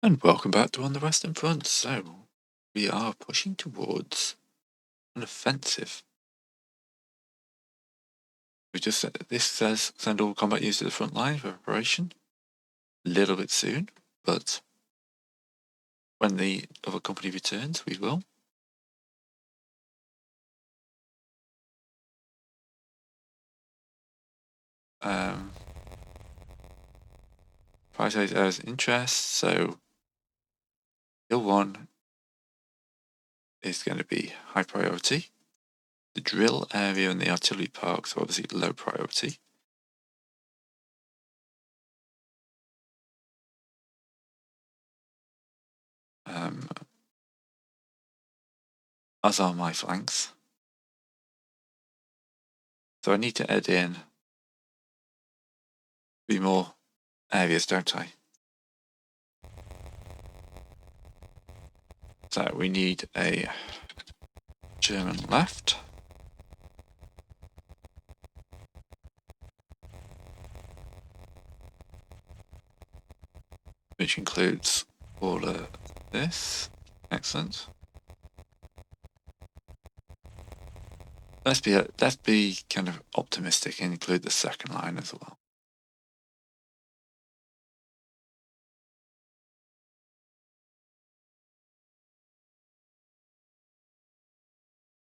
And welcome back to On the Western Front. So, we are pushing towards an offensive. We just said this says send all combat units to the front line for preparation. A little bit soon, but when the other company returns, we will. Prioritize areas of interest. So, Hill 1 is going to be high priority. The drill area and the artillery parks are obviously low priority. As are my flanks. So I need to add in 3 more areas, don't I? So we need a German left. Which includes all of this. Excellent. Let's be kind of optimistic and include the second line as well.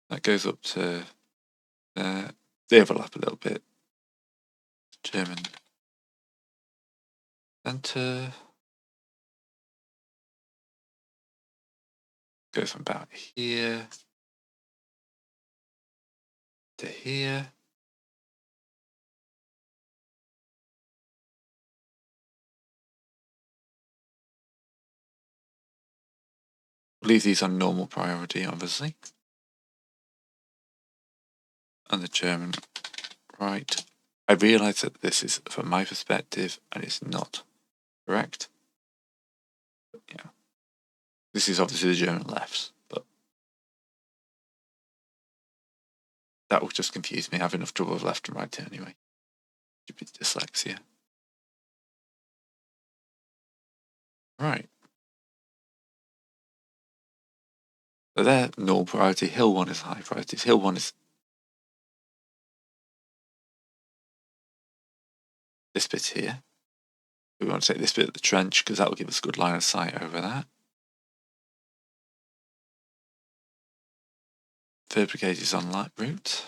That goes up to they overlap a little bit. German center goes from about here to here. Leave these on normal priority, obviously. And the German right. I realise that this is from my perspective and it's not correct. But, yeah. This is obviously the German left, but that will just confuse me. I have enough trouble with left and right anyway. Stupid dyslexia. Right. So they're normal priority. Hill 1 is high priority. Hill 1 is this bit here. We want to take this bit of the trench because that will give us a good line of sight over that. 3rd Brigade is on light route.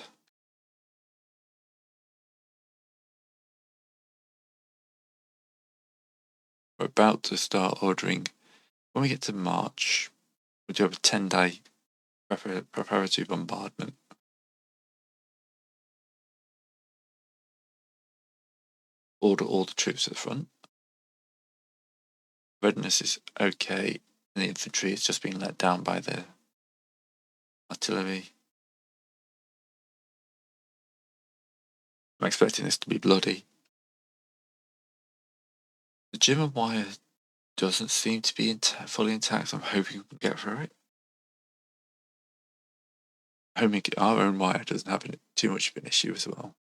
We're about to start ordering. When we get to March, we do have a 10-day preparatory bombardment. Order all the troops to the front. Readiness is okay, and the infantry is just being let down by the artillery. I'm expecting this to be bloody. The German wire doesn't seem to be fully intact, so I'm hoping we can get through it. Hoping our own wire doesn't have too much of an issue as well.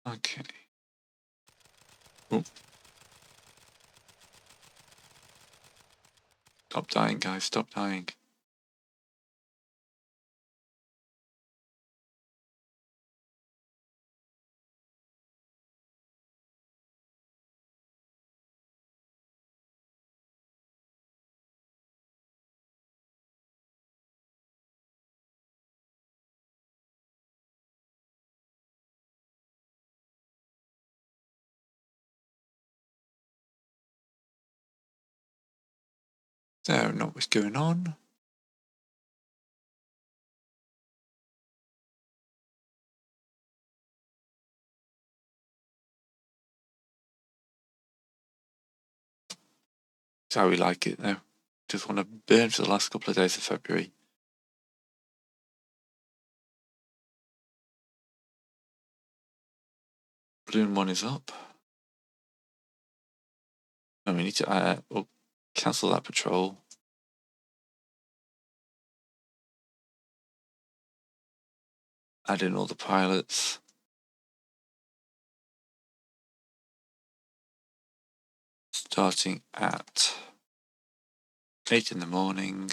Okay. Oh. Stop dying, guys. Stop dying. So, not what's going on. That's how we like it, though. Just want to burn for the last couple of days of February. Balloon 1 is up. And we need to we'll cancel that patrol. Add in all the pilots. Starting at 8 in the morning.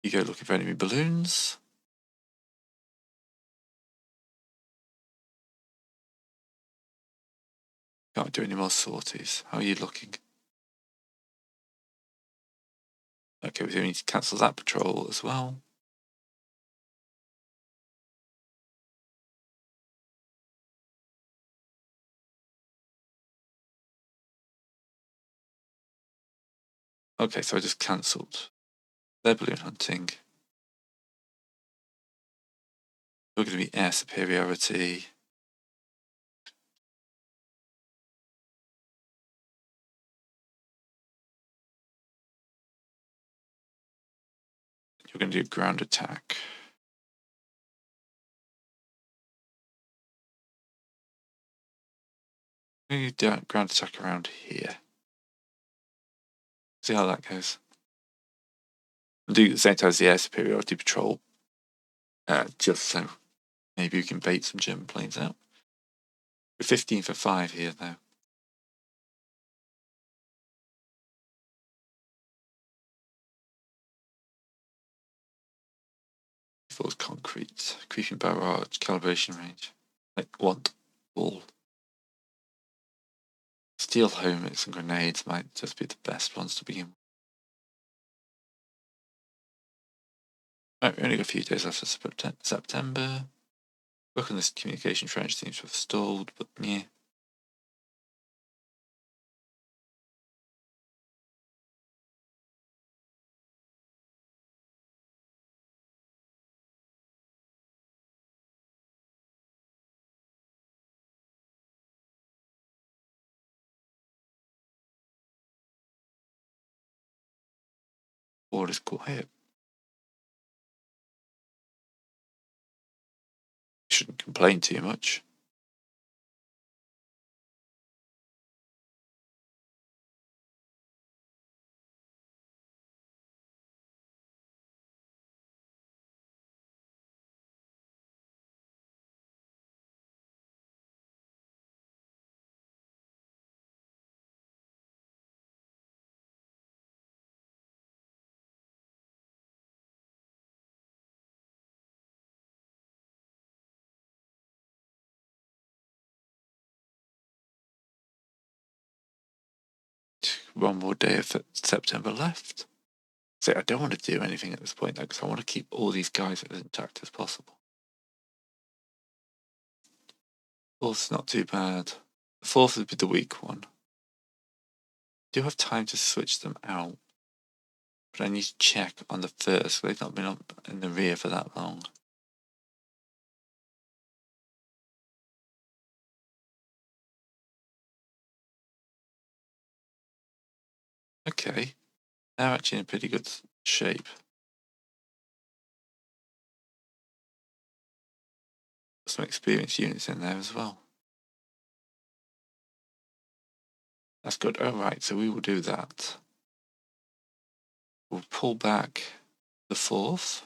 You go looking for enemy balloons. Can't do any more sorties. How are you looking? Okay, we need to cancel that patrol as well. Okay, so I just cancelled their balloon hunting. We're going to be air superiority. You're going to do ground attack. I'm going to do ground attack around here. See how that goes. I'll do the same time as the air superiority patrol. Just so maybe we can bait some German planes out. We're 15 for 5 here, though. Force concrete, creeping barrage, calibration range. Like, want all. Steel helmets and grenades might just be the best ones to begin with. Right, we only got a few days left of September. Work on this communication trench seems to have stalled, but yeah. All is quiet. Shouldn't complain too much. One more day of September left. So I don't want to do anything at this point, though, because I want to keep all these guys as intact as possible. Fourth's not too bad. The fourth would be the weak one. I do have time to switch them out, but I need to check on the first. They've not been up in the rear for that long. Okay, they're actually in pretty good shape. Some experienced units in there as well. That's good. All right, so we will do that. We'll pull back the fourth.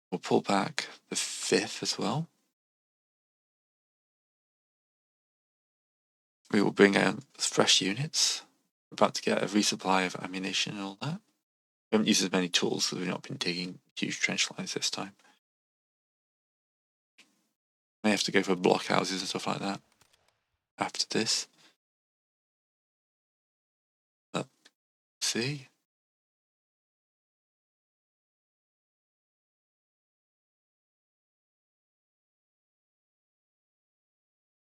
We'll pull back the fifth as well. We will bring out fresh units. We're about to get a resupply of ammunition and all that. We haven't used as many tools because we've not been digging huge trench lines this time. May have to go for blockhouses and stuff like that after this. Let's see.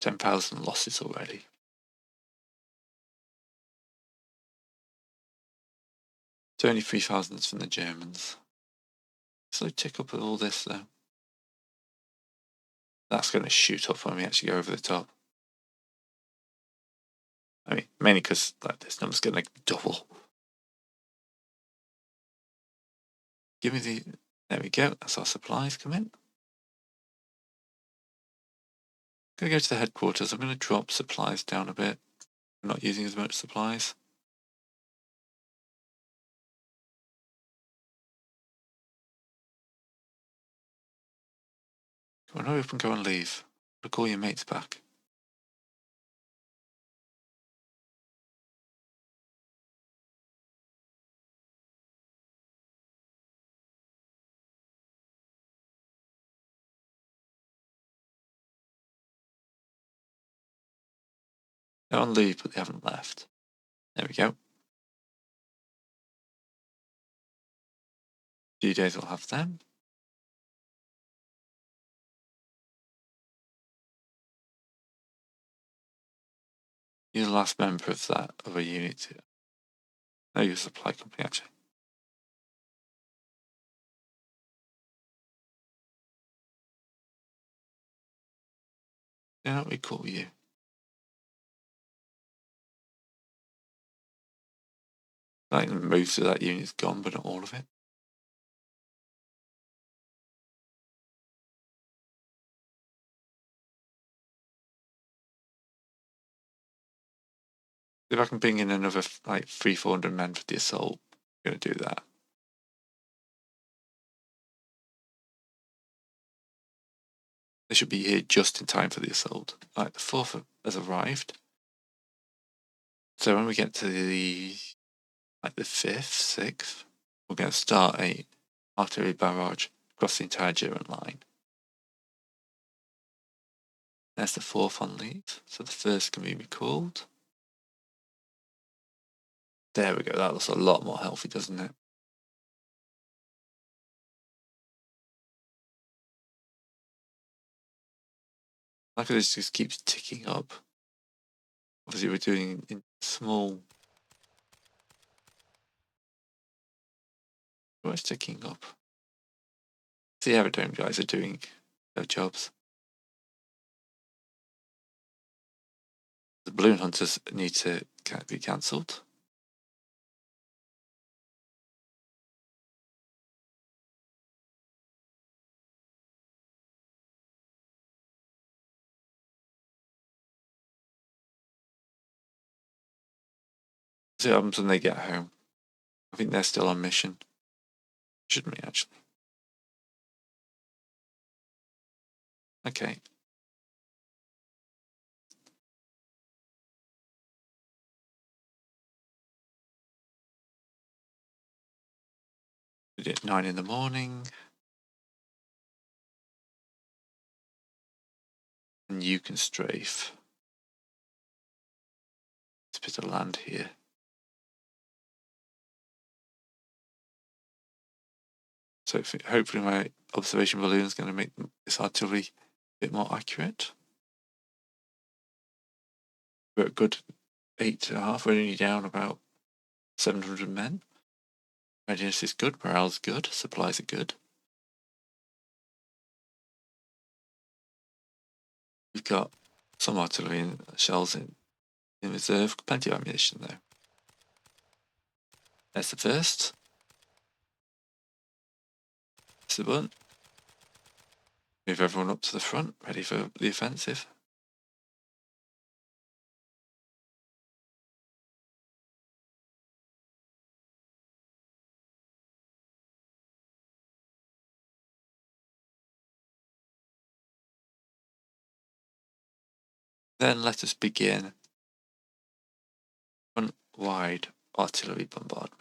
10,000 losses already. It's only 3,000 from the Germans. So tick up with all this though. That's going to shoot up when we actually go over the top. I mean, mainly because like this number's going to double. give me the... There we go. That's our supplies come in. I'm going to go to the headquarters. I'm going to drop supplies down a bit. I'm not using as much supplies. Come on, hurry up and go and leave. I'll call your mates back. They're on leave, but they haven't left. There we go. A few days we'll have them. You're the last member of that other unit. No, you're a supply company, actually. Yeah, we call you. Like most of that unit's gone, but not all of it. If I can bring in another like 300-400 men for the assault, I'm going to do that. They should be here just in time for the assault. Right, the 4th has arrived. So when we get to the 5th, 6th, we're going to start a artillery barrage across the entire German line. There's the 4th on leave, so the 1st can be recalled. There we go, that looks a lot more healthy, doesn't it? Like this just keeps ticking up. Obviously we're doing in small... What's ticking up? The aerodrome guys are doing their jobs. The balloon hunters need to be cancelled. See what happens when they get home. I think they're still on mission. Shouldn't we, actually? Okay. We did 9 in the morning. And you can strafe. It's a bit of land here. So hopefully my observation balloon is going to make this artillery a bit more accurate. We're at good 8.5. We're only down about 700 men. Readiness is good. Morale's good. Supplies are good. We've got some artillery and shells in reserve. Plenty of ammunition though. There's the 1st. That's the one. Move everyone up to the front, ready for the offensive. Then let us begin front-wide artillery bombardment.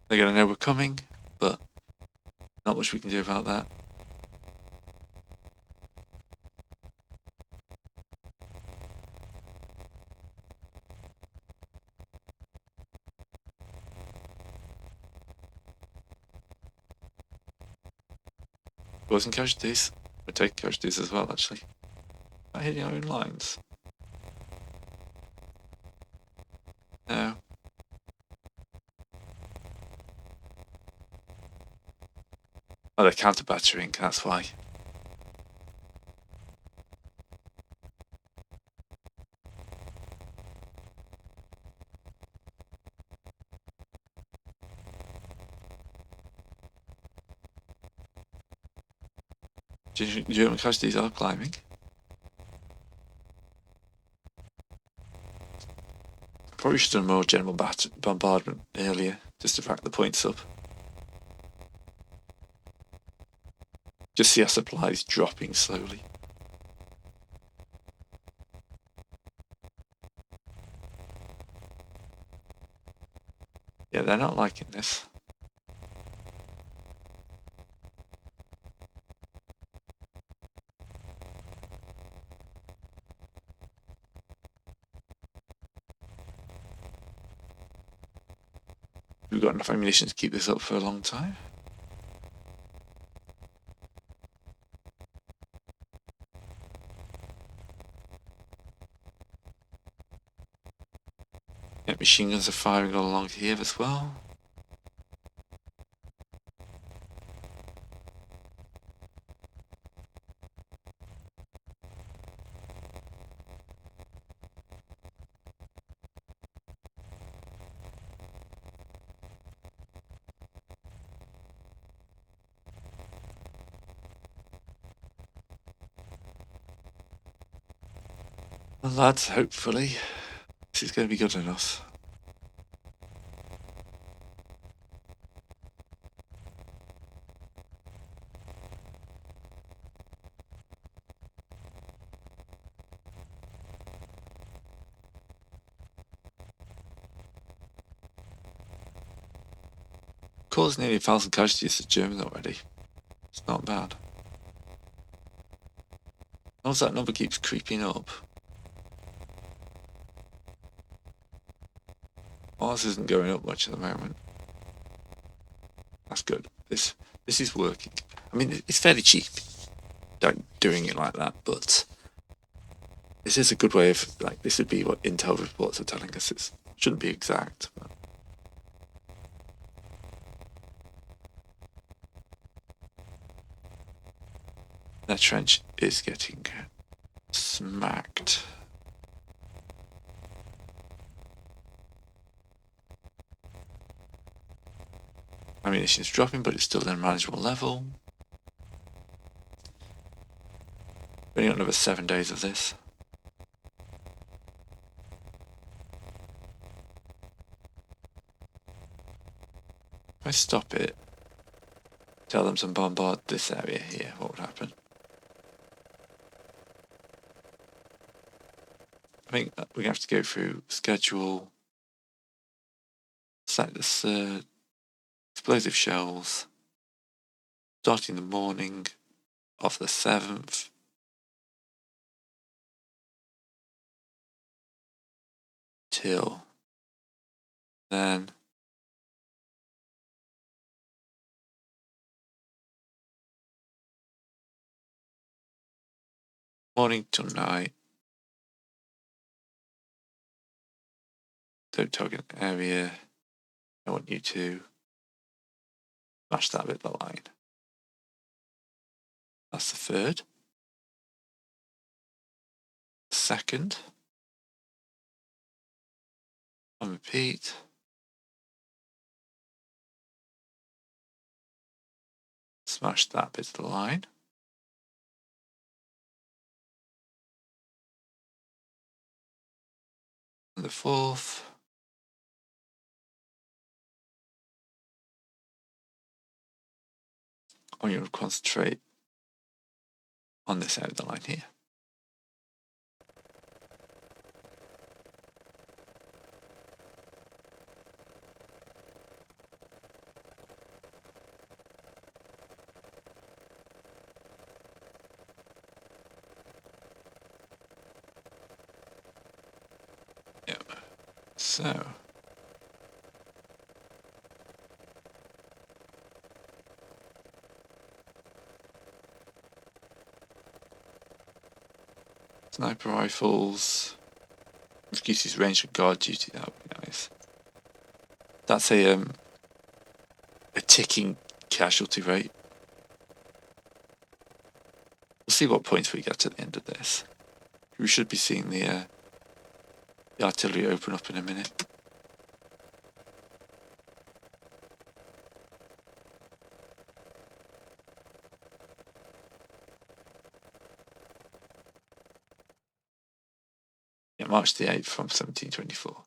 They're going to know we're coming, but not much we can do about that. Causing casualties. We're taking casualties as well, actually. By hitting our own lines. No. Oh, they're counter-battering, that's why. German casualties are climbing. Probably should have done more general bombardment earlier, just to rack the points up. Just see our supplies dropping slowly. Yeah, they're not liking this. We've got enough ammunition to keep this up for a long time. Yeah, machine guns are firing all along here as well. Well, lads, hopefully this is going to be good enough. Caused nearly 1,000 casualties to Germans already. It's not bad. As that number keeps creeping up. Ours isn't going up much at the moment. That's good. This is working. I mean, it's fairly cheap doing it like that, but this is a good way of, like, this would be what Intel reports are telling us. It shouldn't be exact, but that trench is getting smacked. Ammunition is dropping, but it's still at a manageable level. We only got another 7 days of this. If I stop it, tell them to bombard this area here, what would happen? I think we're going to have to go through schedule, set this explosive shells, starting the morning of the 7th. Till then. Morning till night. Don't target an area. I want you to smash that bit of the line. That's the 3rd. 2nd. On repeat. Smash that bit of the line. And the 4th. I want you to concentrate on this side of the line here. Yep. So. Sniper rifles. Reduces range of guard duty, that would be nice. That's a ticking casualty rate. We'll see what points we get at the end of this. We should be seeing the artillery open up in a minute. Yeah, March the 8th from 1724.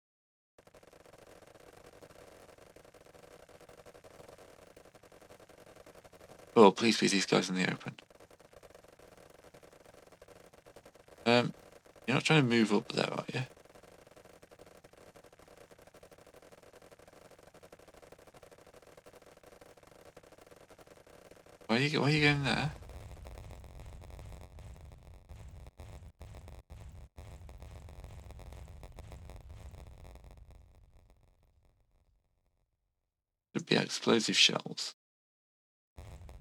Oh, please be these guys in the open. You're not trying to move up there, are you? Why are you going there? Could be explosive shells.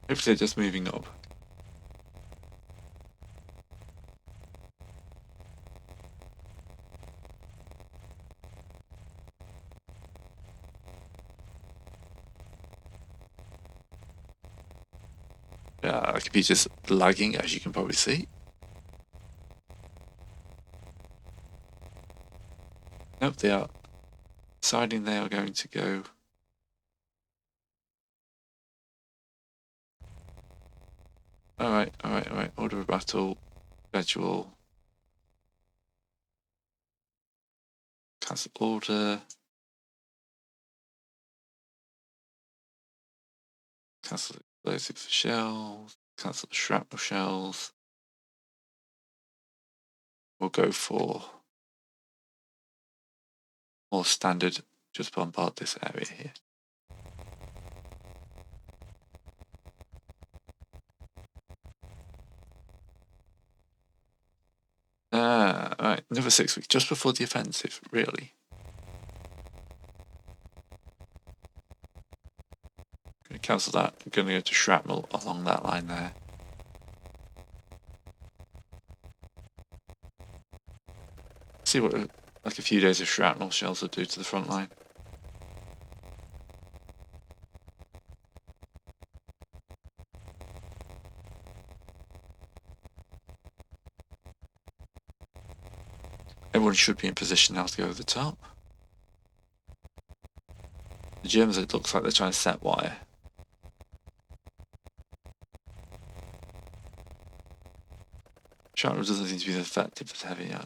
Hopefully they're just moving up. Our computer's lagging, as you can probably see. Nope, they are deciding they are going to go. Alright. Order of battle, schedule, cancel order, cancel explosive shells, cancel the shrapnel shells. We'll go for more standard, just bombard this area here. Right, another 6 weeks, just before the offensive, really. Gonna cancel that. I'm gonna go to shrapnel along that line there. See what like a few days of shrapnel shells will do to the front line. Everyone should be in position now to go over the top. The Germans, it looks like they're trying to set wire. Shrapnel doesn't seem to be as effective as heavy yet.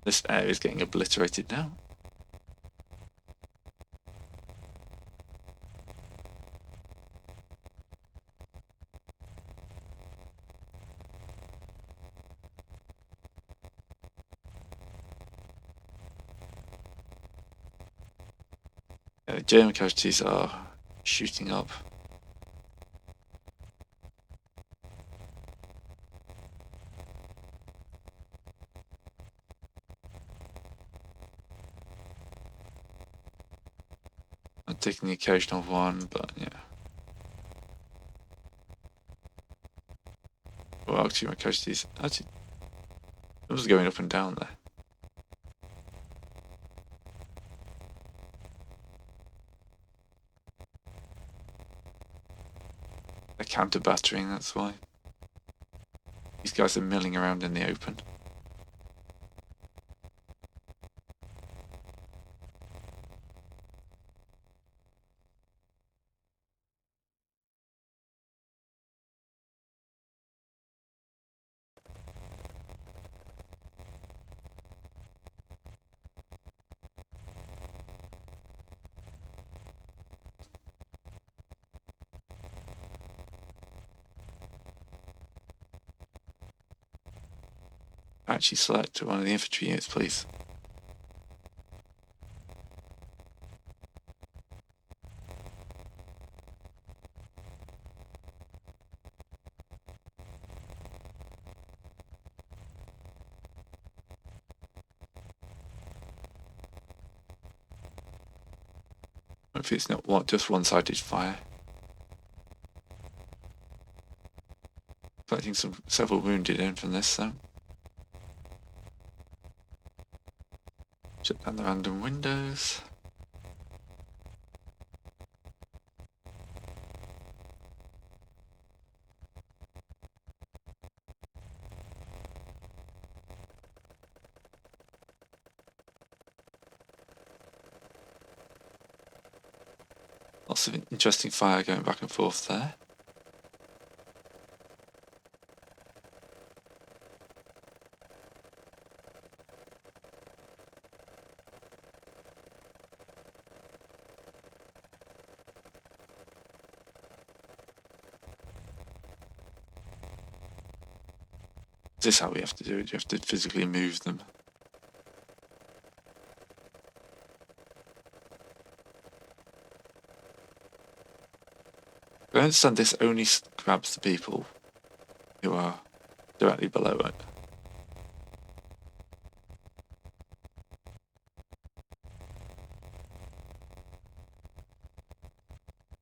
This area is getting obliterated now. German casualties are shooting up. I'm taking the occasional one, but yeah. Well, actually, my casualties. Actually, it was going up and down there. They're counter battering, that's why. These guys are milling around in the open. Actually, select one of the infantry units, please. Hopefully it's not just one-sided fire. Collecting several wounded in from this, though. Shut down the random windows. Lots of interesting fire going back and forth there. This is how we have to do it. You have to physically move them. I understand this only grabs the people who are directly below it.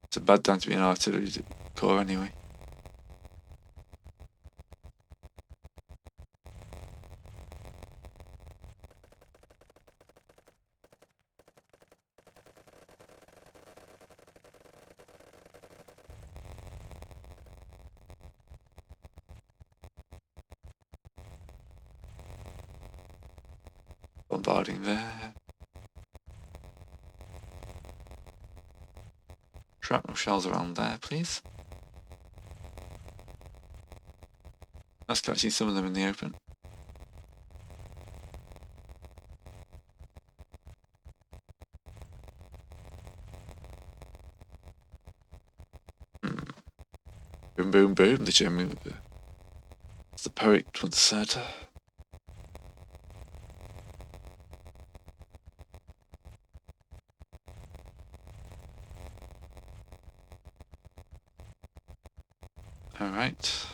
It's a bad time to be an artillery corps anyway. Bombarding there. Shrapnel shells around there, please. That's catching some of them in the open. Boom, boom, boom. The German. The poet once said. All right.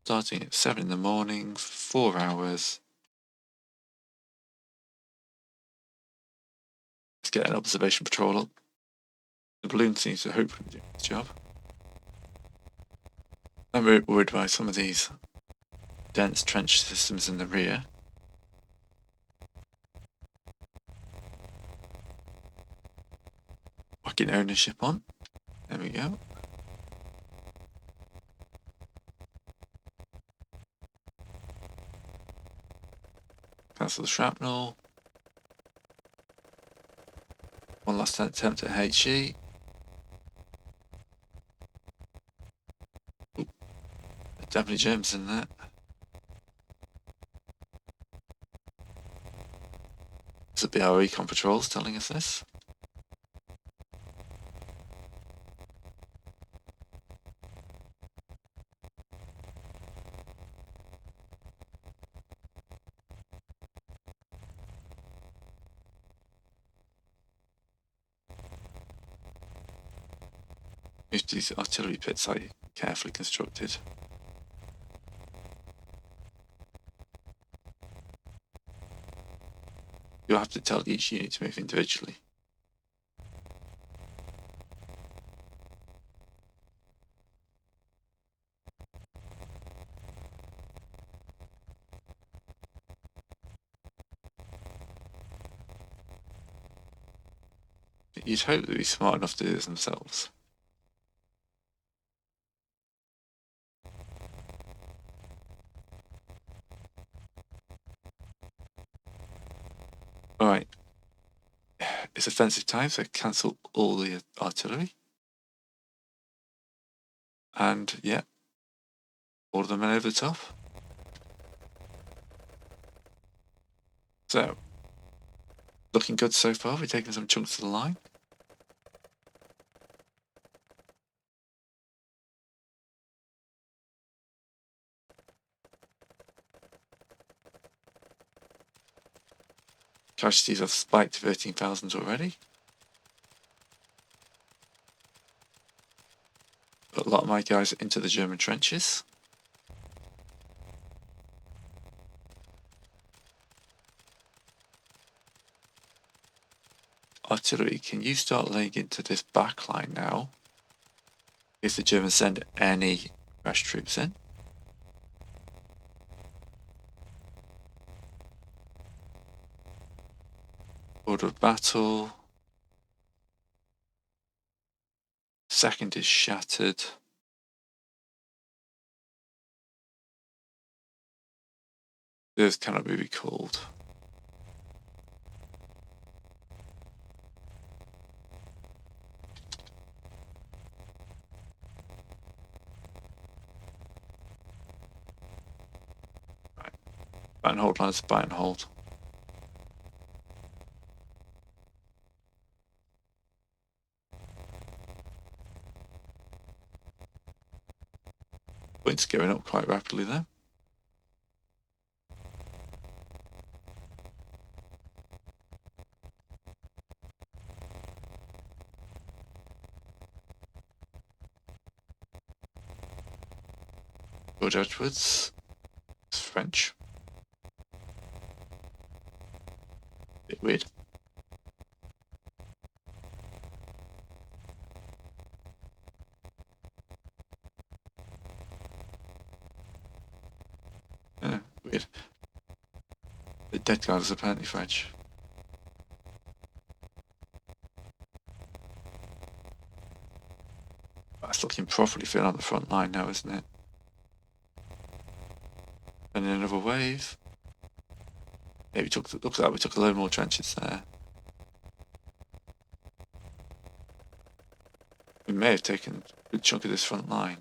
Starting at 7 in the morning for 4 hours. Let's get an observation patrol up. The balloon seems to hopefully be doing its job. I'm worried by some of these dense trench systems in the rear. Whacking ownership on. There we go. Cancel the shrapnel. One last attempt at HE. Ooh, definitely Germans in there. This will be our recon patrols telling us this. Most of these artillery pits are carefully constructed. You'll have to tell each unit to move individually. You'd hope they'd be smart enough to do this themselves. Alright. It's offensive time, so cancel all the artillery. And yeah, order the men over the top. So, looking good so far. We're taking some chunks of the line. Casualties have spiked to 13,000 already. Got a lot of my guys into the German trenches. Artillery, can you start laying into this back line now? If the Germans send any fresh troops in. Order of battle. Second is shattered. This cannot be recalled. Right. Buy and hold, lads. Buy and hold. Points going up quite rapidly there. George Edwards. It's French. Bit weird. Weird. The dead guard is apparently French. That's looking properly fit on the front line now, isn't it? And then another wave. Yeah, looks like we took a load more trenches there. We may have taken a good chunk of this front line.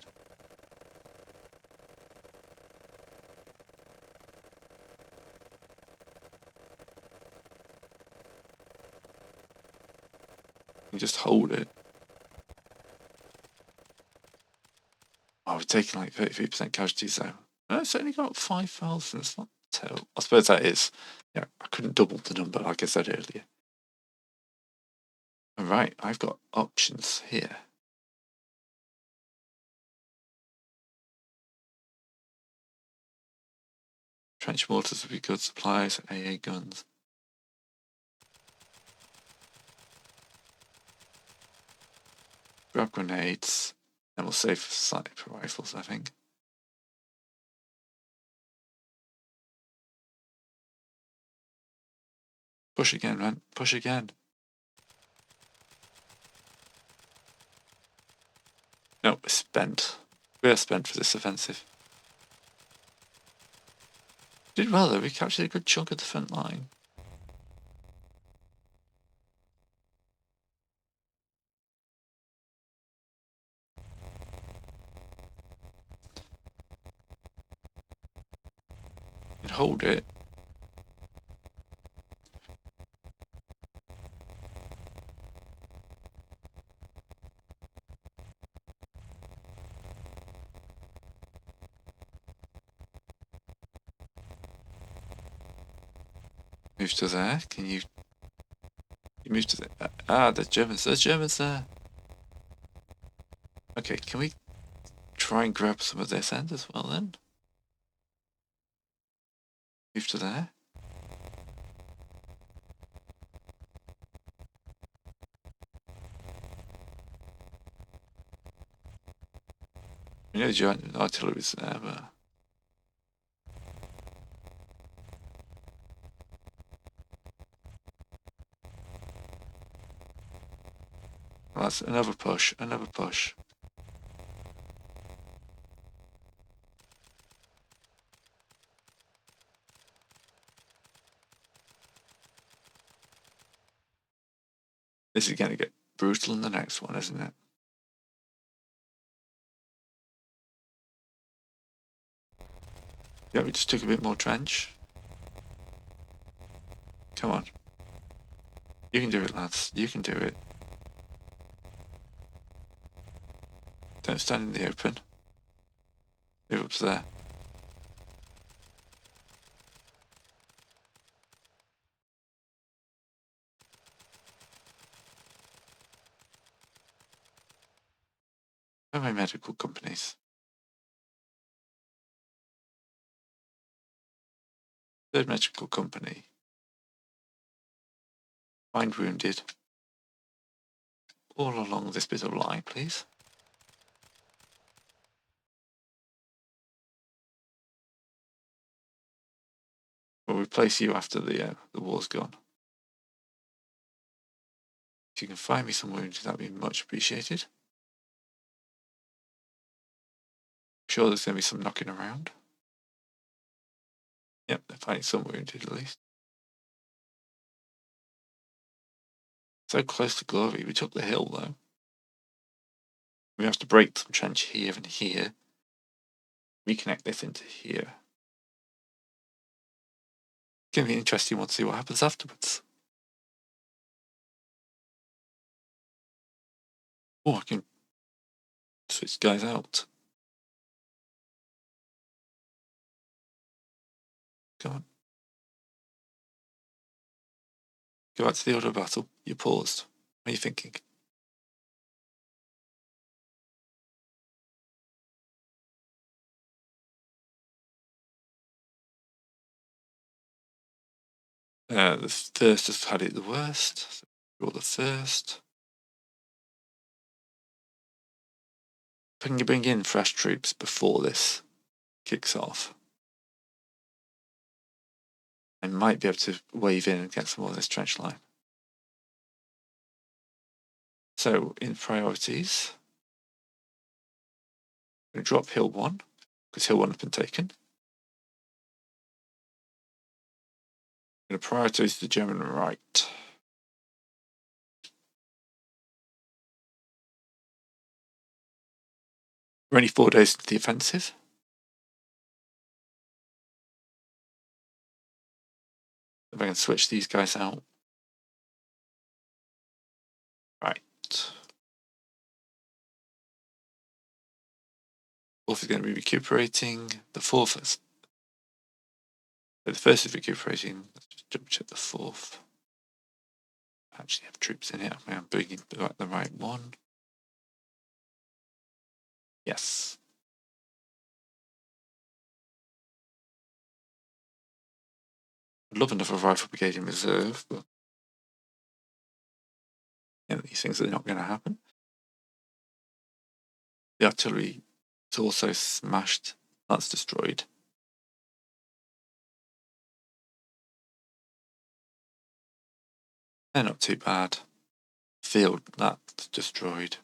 You just hold it. Oh, we're taking like 33% casualties though. No, it's only got 5,000. It's not terrible. I suppose that is. Yeah, I couldn't double the number like I said earlier. Alright, I've got options here. Trench mortars would be good supplies, AA guns. Grab grenades, and we'll save slightly for rifles, I think. Push again, man. Push again. No, we're spent. We are spent for this offensive. Did well though, we captured a good chunk of the front line. And hold it. Move to there. Can you move to there? Ah, there's Germans. There's Germans there. Okay, can we try and grab some of this end as well then? Move to there. We know German artillery's there, but... Well, that's another push, another push. This is going to get brutal in the next one, isn't it? Yeah, we just took a bit more trench. Come on. You can do it, lads. You can do it. Don't stand in the open. Move up to there. Where are my medical companies? Third medical company. Find wounded. All along this bit of line, please. We'll replace you after the war's gone. If you can find me some wounded, that'd be much appreciated. I'm sure there's going to be some knocking around. Yep, they're finding some wounded at least. So close to glory. We took the hill though. We have to break some trench here and here. Reconnect this into here. It's going to be an interesting one to see what happens afterwards. Oh, I can switch guys out. Go on. Go back to the order of battle. You paused. What are you thinking? The first has had it the worst. So draw the first. Can you bring in fresh troops before this kicks off? I might be able to wave in and get some more of this trench line. So in priorities, I'm going to drop Hill 1, because Hill 1 has been taken. I'm going to prioritize the German right. We're only 4 days into the offensive. If I can switch these guys out. Right. Fourth is going to be recuperating. The fourth is. So the first is recuperating. Let's just double check the fourth. I actually have troops in here. I'm bringing the right one. Yes. I'd love another rifle brigade in reserve, but these things are not going to happen. The artillery is also smashed. That's destroyed. They're not too bad. Field, that's destroyed.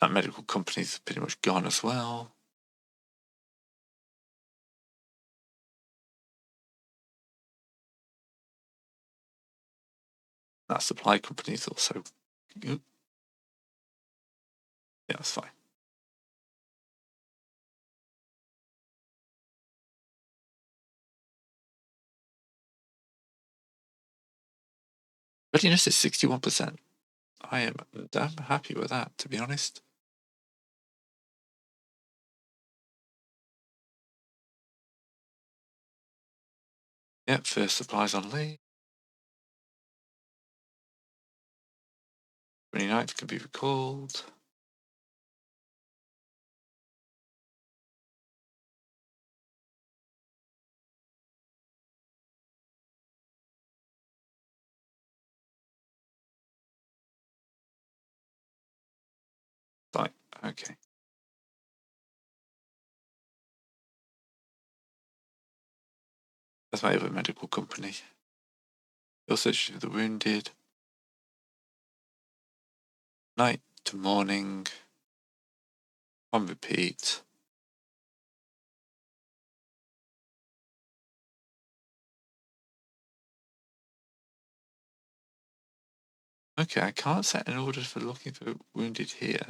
That medical company's pretty much gone as well. That supply company's also. Yeah, that's fine. Readiness is 61%. I am damn happy with that, to be honest. Yep, first supplies on Lee. 29th can be recalled. Right, okay. That's my other medical company. You'll search for the wounded. Night to morning. On repeat. Okay, I can't set an order for looking for wounded here.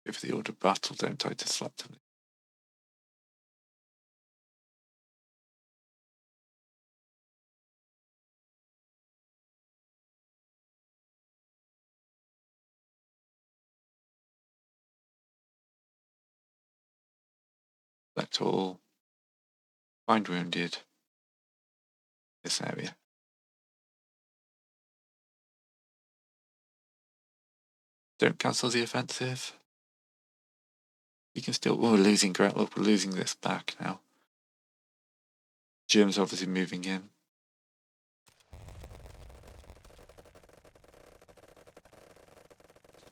If the order of battle, don't type to selectively. Select all. Find wounded. This area. Don't cancel the offensive. You can still. Oh, we're losing ground. Look, we're losing this back now. Germans obviously moving in.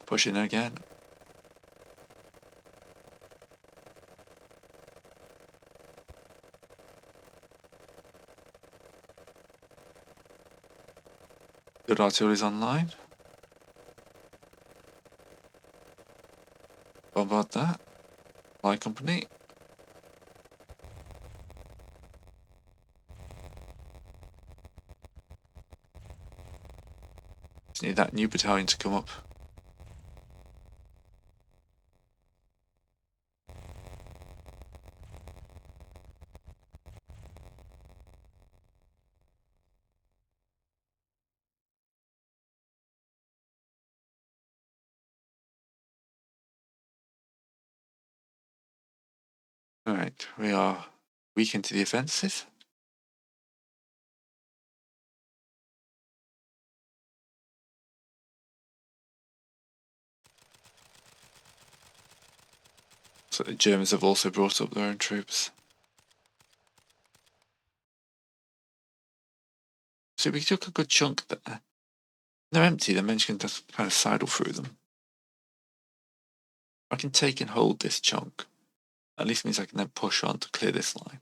Pushing again. Good artillery's online. Bombard that. Light company. Just need that new battalion to come up. Alright, we are weak into the offensive. So the Germans have also brought up their own troops. So we took a good chunk there. They're empty, then you can just kind of sidle through them. I can take and hold this chunk. At least means I can then push on to clear this line.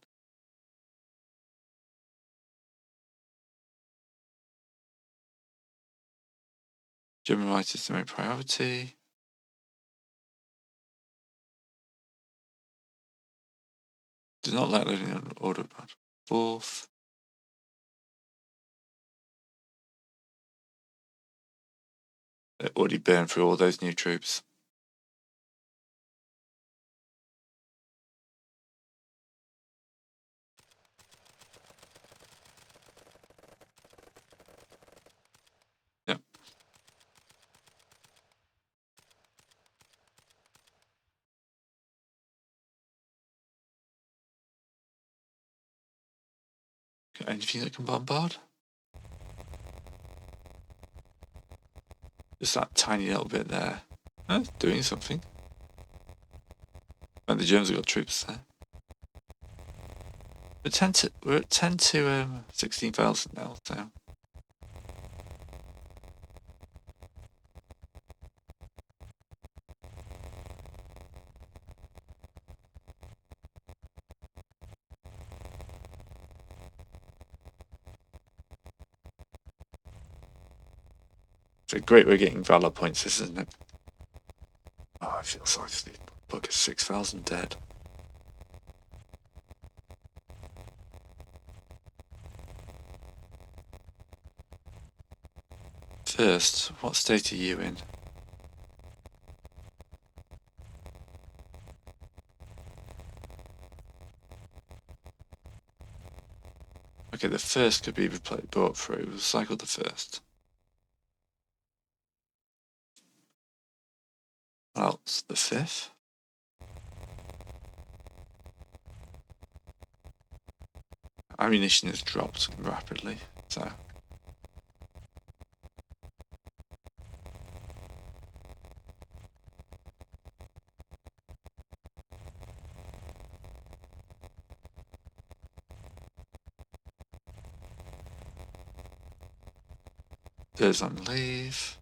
German right is the main priority. Do not like loading on order about 4th. They already burned through all those new troops. Yep. Anything that can bombard? Just that tiny little bit there. Doing something. And the Germans have got troops there. We're at 10 to 16,000 now, so. It's a great way of getting Valor points, this, isn't it? Oh, I feel sorry for the book is 6,000 dead. First, what state are you in? Okay, the first could be brought through. We'll cycle the first. Well, it's the 5th. Ammunition has dropped rapidly, so. There's on leave.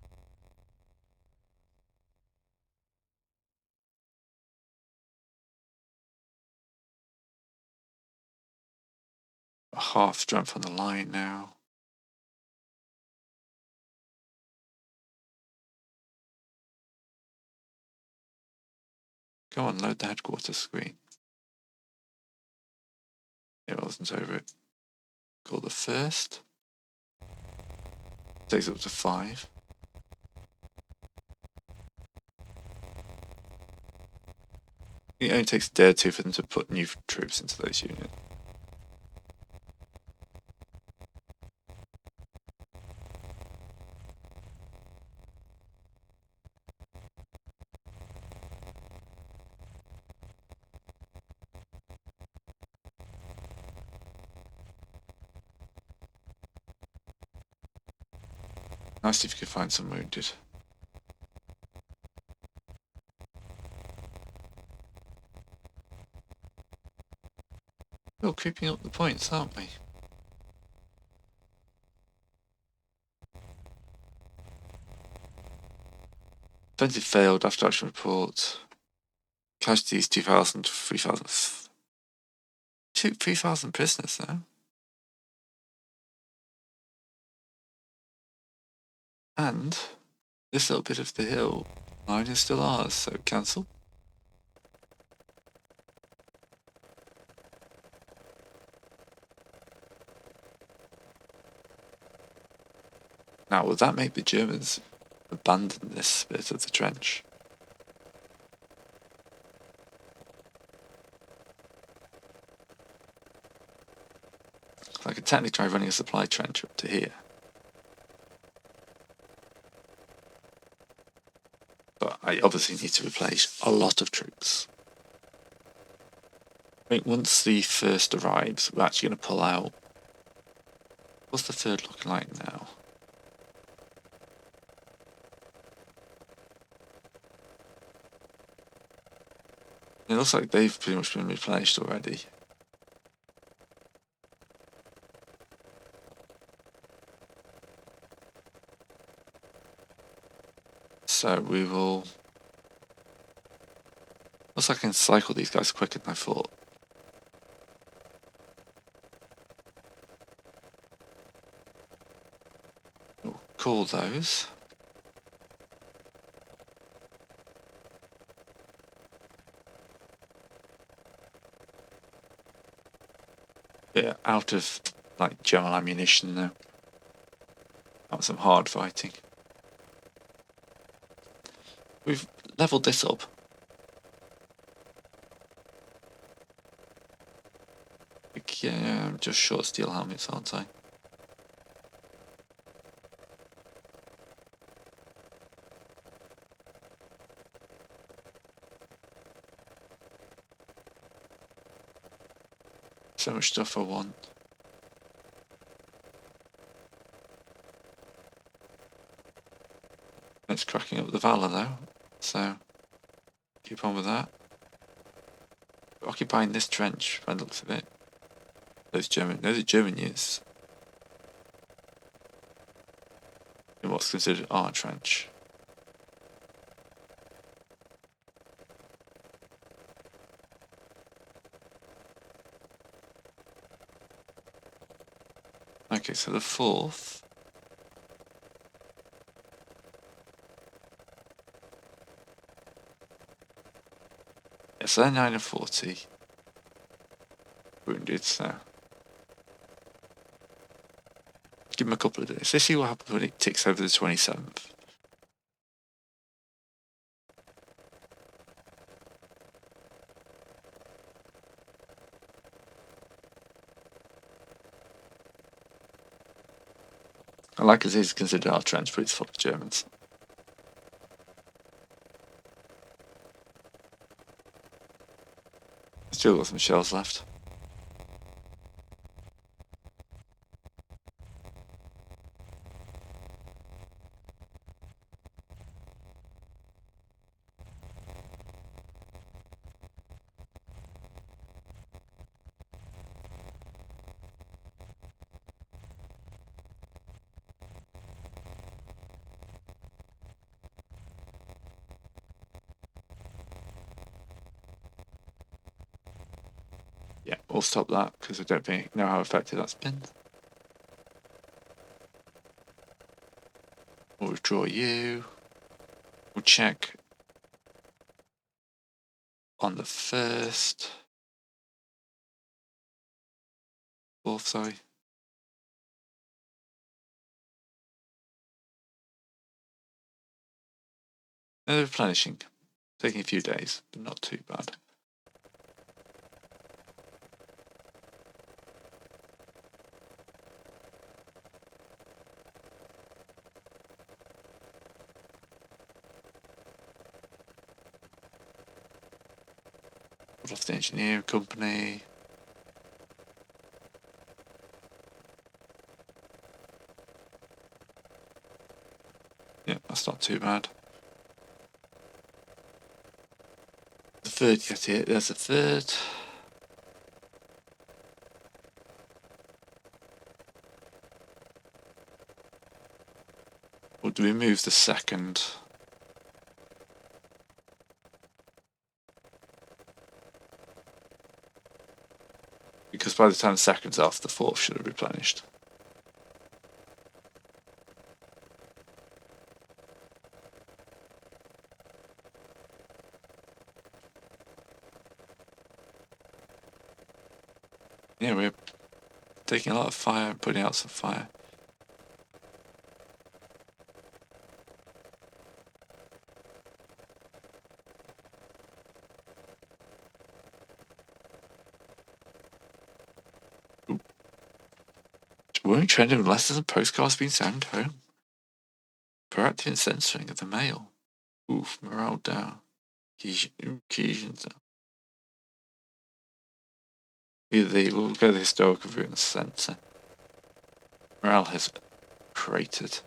Half strength on the line now. Go on, load the headquarters screen. It wasn't over it. Call the first. Takes up to 5. It only takes a day or two for them to put new troops into those units. Nice if you could find some wounded. We're creeping up the points, aren't we? Offensive failed after action report. Casualties 2,000, 3,000. 3,000 prisoners now. And this little bit of the hill line is still ours, so cancel. Now, will that make the Germans abandon this bit of the trench? I could technically try running a supply trench up to here. But I obviously need to replace a lot of troops. I think once the first arrives, we're actually going to pull out. What's the third looking like now? It looks like they've pretty much been replenished already. So we will... Looks like I can cycle these guys quicker than I thought. We'll call those. Yeah, out of like general ammunition now. That was some hard fighting. We've leveled this up. Yeah, I'm just short steel helmets, aren't I? So much stuff I want. It's cracking up the Valor though, so keep on with that. We're occupying this trench by the looks of it. Those are German units. In what's considered our trench. Okay, so the 4th. Yeah, so they're 9 and 40 wounded, so give them a couple of days. Let's see what happens when it ticks over the 27th. I like it is considered our trench, but it's full of Germans. Still got some shells left. Yeah, we'll stop that because I don't know how effective that's been. We'll withdraw you. We'll check on the 1st. 4th, sorry. They're replenishing. Taking a few days, but not too bad. Off the engineering company. Yeah, that's not too bad. The 3rd, yes, here. There's the 3rd. Or do we move the 2nd? Because by the time the 2nd's off, the 4th should have replenished. Yeah, we're taking a lot of fire and putting out some fire. Weren't trending with letters and postcards being sent home. Proactive in censoring of the mail. Oof, morale down. Cohesion down. We'll go the historical route in the centre. Morale has cratered.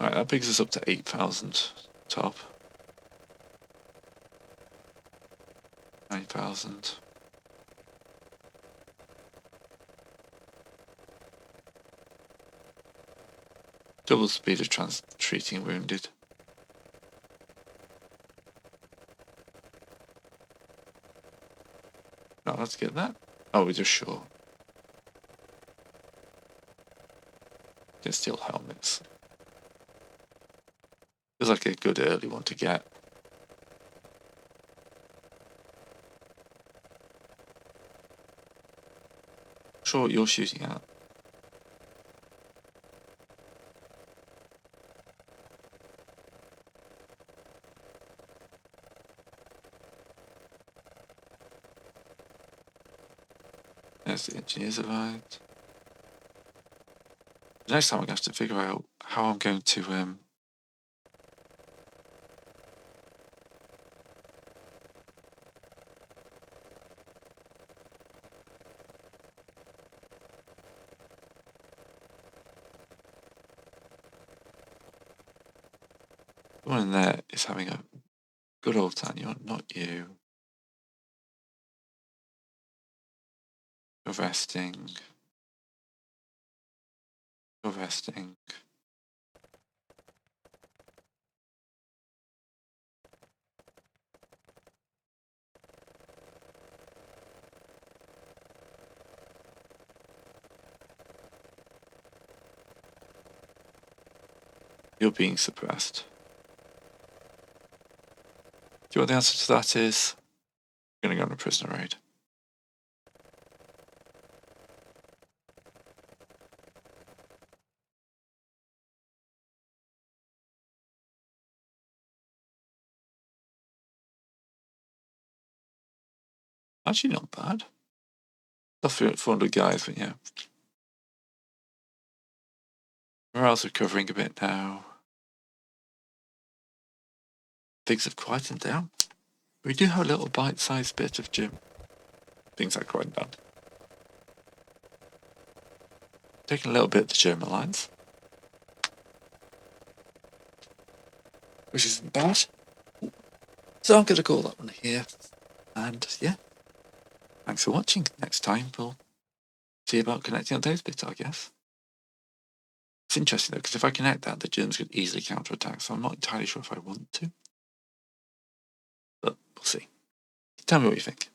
Right, that brings us up to 8,000 top. 9,000. Double speed of treating wounded. No, let's get that. Oh, we're just short. Can steal helmets. Feels like a good early one to get. Not sure what you're shooting at. There's the engineers arrived. Next time I'm going to have to figure out how I'm going to the one in there is having a good old time. You're not you. You're resting. You're resting. You're being suppressed. Do you know what the answer to that is? I'm going to go on a prisoner raid. Actually, not bad. Tough 400 guys, but yeah. Morale's recovering a bit now. Things have quietened down. We do have a little bite-sized bit of gym. Things are quieting down. Taking a little bit of the German lines. Which isn't bad. So I'm going to call that one here. And yeah, thanks for watching. Next time we'll see about connecting on those bits, I guess. It's interesting though, because if I connect that, the Germans could easily counterattack, so I'm not entirely sure if I want to. But we'll see. Tell me what you think.